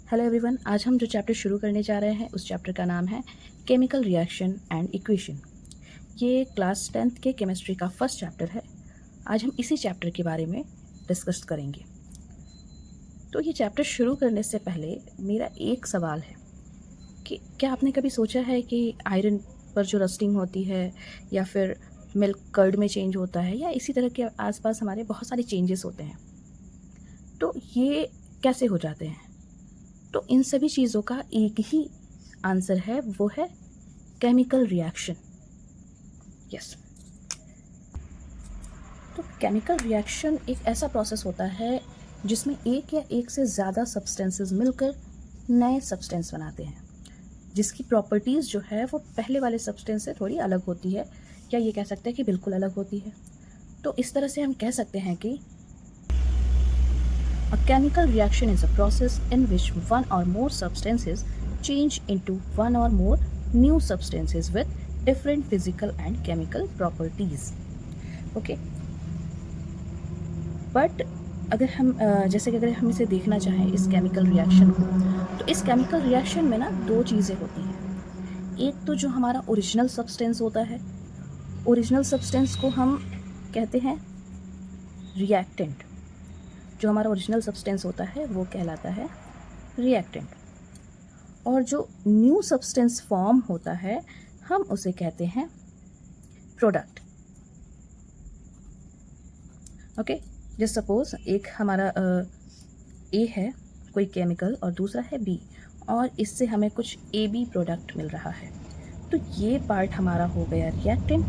Hello everyone, आज हम जो चैप्टर शुरू करने जा रहे हैं उस चैप्टर का नाम है केमिकल रिएक्शन एंड इक्वेशन। ये क्लास 10th के केमिस्ट्री का फर्स्ट चैप्टर है। आज हम इसी चैप्टर के बारे में डिस्कस करेंगे। तो ये चैप्टर शुरू करने से पहले मेरा एक सवाल है कि क्या आपने कभी सोचा है कि आयरन पर जो रस्टिंग होती है या फिर मिल्क कर्ड में चेंज होता है या इसी तरह के आसपास हमारे बहुत सारे चेंजेस होते हैं, तो ये कैसे हो जाते हैं? तो इन सभी चीज़ों का एक ही आंसर है, वो है केमिकल रिएक्शन। यस, तो केमिकल रिएक्शन एक ऐसा प्रोसेस होता है जिसमें एक या एक से ज़्यादा सब्सटेंसेस मिलकर नए सब्सटेंस बनाते हैं, जिसकी प्रॉपर्टीज़ जो है वो पहले वाले सब्सटेंस से थोड़ी अलग होती है, या ये कह सकते हैं कि बिल्कुल अलग होती है। तो इस तरह से हम कह सकते हैं कि a chemical reaction is a process in which one or more substances change into one or more new substances with different physical and chemical properties. Okay. But अगर हम जैसे कि अगर हम इसे देखना चाहें इस केमिकल रिएक्शन को, तो इस केमिकल रिएक्शन में ना दो चीज़ें होती हैं। एक तो जो हमारा ओरिजिनल सब्सटेंस होता है, ओरिजिनल सब्सटेंस को हम कहते हैं रिएक्टेंट। जो हमारा ओरिजिनल सब्सटेंस होता है वो कहलाता है रिएक्टेंट, और जो न्यू सब्सटेंस फॉर्म होता है हम उसे कहते हैं प्रोडक्ट। ओके, जस्ट सपोज एक हमारा ए है कोई केमिकल और दूसरा है बी, और इससे हमें कुछ ए बी प्रोडक्ट मिल रहा है, तो ये पार्ट हमारा हो गया reactant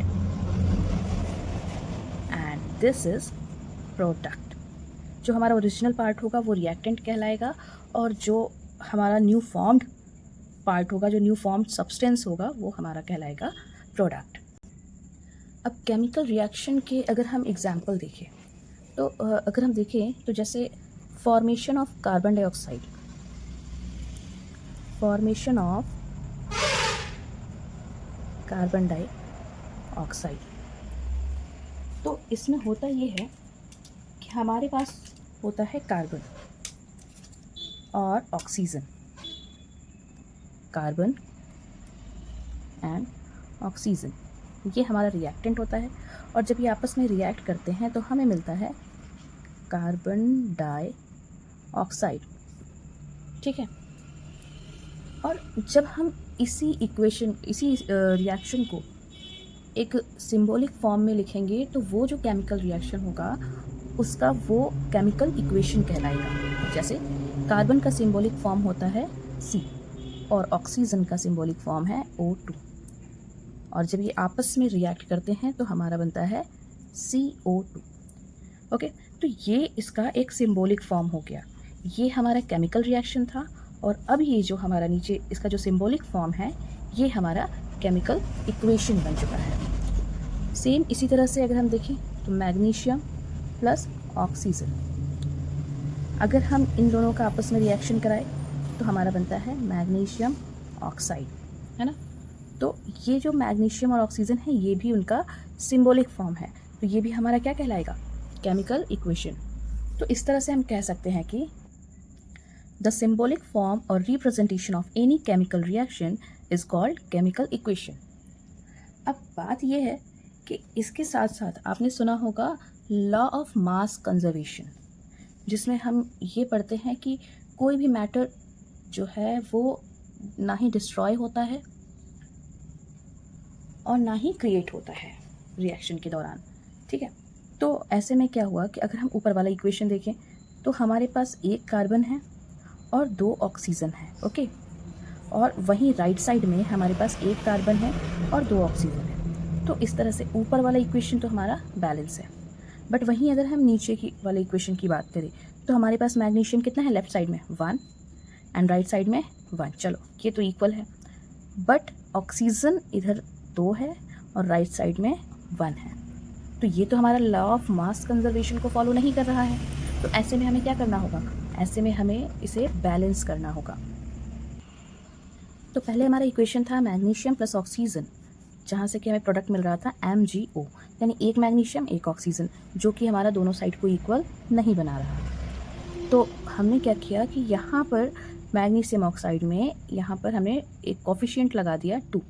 and this is product. जो हमारा ओरिजिनल पार्ट होगा वो रिएक्टेंट कहलाएगा, और जो हमारा न्यू फॉर्म्ड पार्ट होगा, जो न्यू फॉर्म्ड सब्सटेंस होगा, वो हमारा कहलाएगा प्रोडक्ट। अब केमिकल रिएक्शन के अगर हम एग्जांपल देखें तो अगर हम देखें तो जैसे formation of carbon dioxide, formation of carbon dioxide, तो इसमें होता ये है कि हमारे पास होता है कार्बन और ऑक्सीजन, कार्बन एंड ऑक्सीजन, ये हमारा रिएक्टेंट होता है। और जब ये आपस में रिएक्ट करते हैं तो हमें मिलता है कार्बन डाइऑक्साइड, ठीक है। और जब हम इसी इक्वेशन, इसी रिएक्शन को एक सिंबॉलिक फॉर्म में लिखेंगे तो वो जो केमिकल रिएक्शन होगा उसका वो केमिकल इक्वेशन कहलाएगा। जैसे कार्बन का सिंबॉलिक फॉर्म होता है C और ऑक्सीजन का सिंबॉलिक फॉर्म है O2, और जब ये आपस में रिएक्ट करते हैं तो हमारा बनता है CO2। ओके, तो ये इसका एक सिंबॉलिक फॉर्म हो गया। ये हमारा केमिकल रिएक्शन था, और अब ये जो हमारा नीचे इसका जो सिंबॉलिक फॉर्म है ये हमारा केमिकल इक्वेशन बन चुका है। सेम इसी तरह से अगर हम देखें तो मैग्नीशियम प्लस ऑक्सीजन, अगर हम इन दोनों का आपस में रिएक्शन कराएं तो हमारा बनता है मैग्नीशियम ऑक्साइड, है ना। तो ये जो मैग्नीशियम और ऑक्सीजन है ये भी उनका सिंबॉलिक फॉर्म है, तो ये भी हमारा क्या कहलाएगा, केमिकल इक्वेशन। तो इस तरह से हम कह सकते हैं कि द सिंबॉलिक फॉर्म और representation of any chemical reaction is called chemical equation. अब बात यह है कि इसके साथ साथ आपने सुना होगा लॉ ऑफ मास कंजर्वेशन, जिसमें हम ये पढ़ते हैं कि कोई भी मैटर जो है वो ना ही डिस्ट्रॉय होता है और ना ही क्रिएट होता है रिएक्शन के दौरान, ठीक है। तो ऐसे में क्या हुआ कि अगर हम ऊपर वाला इक्वेशन देखें तो हमारे पास एक कार्बन है और दो ऑक्सीजन है, ओके, और वहीं राइट साइड में हमारे पास एक कार्बन है और दो ऑक्सीजन है। तो इस तरह से ऊपर वाला इक्वेशन तो हमारा बैलेंस है, बट वहीं अगर हम नीचे की वाले इक्वेशन की बात करें तो हमारे पास मैग्नीशियम कितना है, लेफ्ट साइड में 1 एंड राइट साइड में 1, चलो ये तो इक्वल है, बट ऑक्सीजन इधर 2 है और राइट साइड में 1 है, तो ये तो हमारा लॉ ऑफ मास कंजर्वेशन को फॉलो नहीं कर रहा है। तो ऐसे में हमें क्या करना होगा, ऐसे में हमें इसे बैलेंस करना होगा। तो पहले हमारा इक्वेशन था मैग्नीशियम प्लस ऑक्सीजन, जहाँ से कि हमें प्रोडक्ट मिल रहा था MgO, यानी एक मैग्नीशियम एक ऑक्सीजन, जो कि हमारा दोनों साइड को इक्वल नहीं बना रहा। तो हमने क्या किया कि यहाँ पर मैग्नीशियम ऑक्साइड में यहाँ पर हमने एक कोफिशिएंट लगा दिया 2।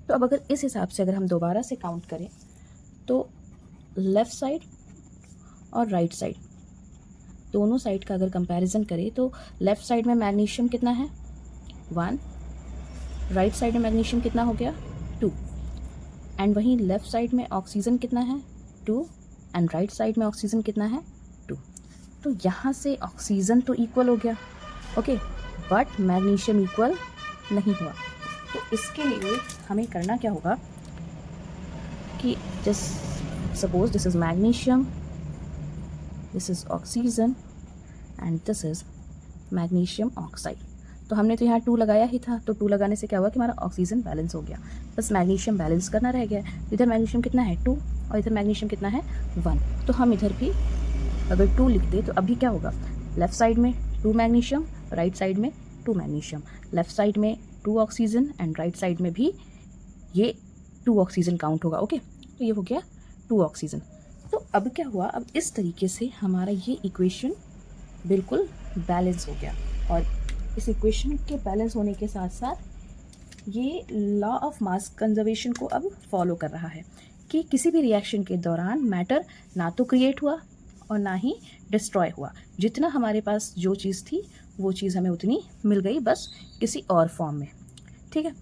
तो अब अगर इस हिसाब से अगर हम दोबारा से काउंट करें तो लेफ़्ट साइड और राइट साइड दोनों साइड का अगर कंपैरिजन करें तो लेफ़्ट साइड में मैग्नीशियम कितना है 1, राइट साइड में मैग्नीशियम कितना हो गया 2, एंड वहीं लेफ़्ट साइड में ऑक्सीजन कितना है 2 एंड राइट साइड में ऑक्सीजन कितना है 2। तो यहाँ से ऑक्सीजन तो इक्वल हो गया, ओके, बट मैग्नीशियम इक्वल नहीं हुआ। तो इसके लिए हमें करना क्या होगा कि just suppose this is magnesium, this is oxygen and this is magnesium oxide. तो हमने तो यहाँ 2 लगाया ही था, तो 2 लगाने से क्या हुआ कि हमारा ऑक्सीजन बैलेंस हो गया, बस मैग्नीशियम बैलेंस करना रह गया। इधर मैग्नीशियम कितना है 2 और इधर मैग्नीशियम कितना है 1। तो हम इधर भी अगर 2 लिख दे तो अभी क्या होगा, लेफ़्ट साइड में 2 मैग्नीशियम, राइट साइड में 2 मैग्नीशियम, लेफ़्ट साइड में 2 ऑक्सीजन एंड राइट साइड में भी ये 2 ऑक्सीजन काउंट होगा, ओके। तो ये हो गया 2 ऑक्सीजन। तो अब क्या हुआ, अब इस तरीके से हमारा ये इक्वेशन बिल्कुल बैलेंस हो गया, और इस इक्वेशन के बैलेंस होने के साथ साथ ये लॉ ऑफ मास कंजर्वेशन को अब फॉलो कर रहा है कि किसी भी रिएक्शन के दौरान मैटर ना तो क्रिएट हुआ और ना ही डिस्ट्रॉय हुआ। जितना हमारे पास जो चीज़ थी वो चीज़ हमें उतनी मिल गई, बस किसी और फॉर्म में, ठीक है।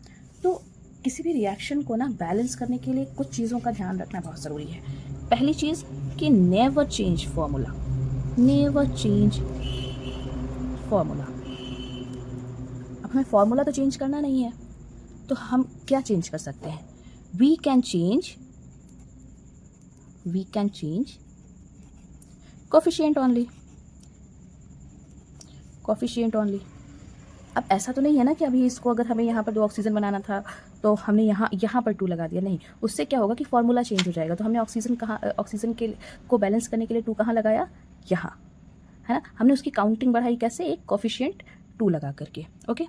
तो किसी भी रिएक्शन को ना बैलेंस करने के लिए कुछ चीज़ों का ध्यान रखना बहुत ज़रूरी है। पहली चीज़ कि never change formula, never change formula. अब हमें फॉर्मूला तो चेंज करना नहीं है, तो हम क्या चेंज कर सकते हैं, we can change coefficient only, coefficient only. अब ऐसा तो नहीं है ना कि अभी इसको अगर हमें यहाँ पर 2 ऑक्सीजन बनाना था तो हमने यहाँ पर 2 लगा दिया, नहीं, उससे क्या होगा कि फॉर्मूला चेंज हो जाएगा। तो हमने ऑक्सीजन के को बैलेंस करने के लिए 2 कहाँ लगाया, यहाँ, है ना। हमने उसकी काउंटिंग बढ़ाई कैसे, एक कोफिशिएंट 2 लगा करके, ओके।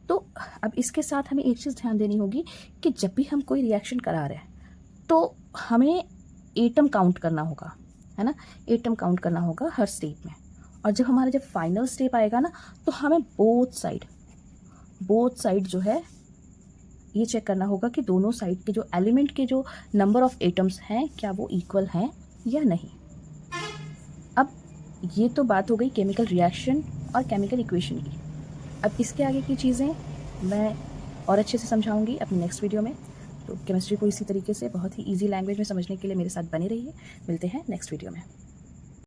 तो अब इसके साथ हमें एक चीज़ ध्यान देनी होगी कि जब भी हम कोई रिएक्शन करा रहे हैं तो हमें एटम काउंट करना होगा, है ना, एटम काउंट करना होगा हर स्टेप में। और जब हमारा जब फाइनल स्टेप आएगा ना तो हमें बोथ साइड जो है ये चेक करना होगा कि दोनों साइड के जो एलिमेंट के जो नंबर ऑफ एटम्स हैं क्या वो इक्वल हैं या नहीं। अब ये तो बात हो गई केमिकल रिएक्शन और केमिकल इक्वेशन की। अब इसके आगे की चीज़ें मैं और अच्छे से समझाऊंगी अपनी नेक्स्ट वीडियो में। तो केमिस्ट्री को इसी तरीके से बहुत ही ईजी लैंग्वेज में समझने के लिए मेरे साथ बने रहिए। मिलते हैं नेक्स्ट वीडियो में।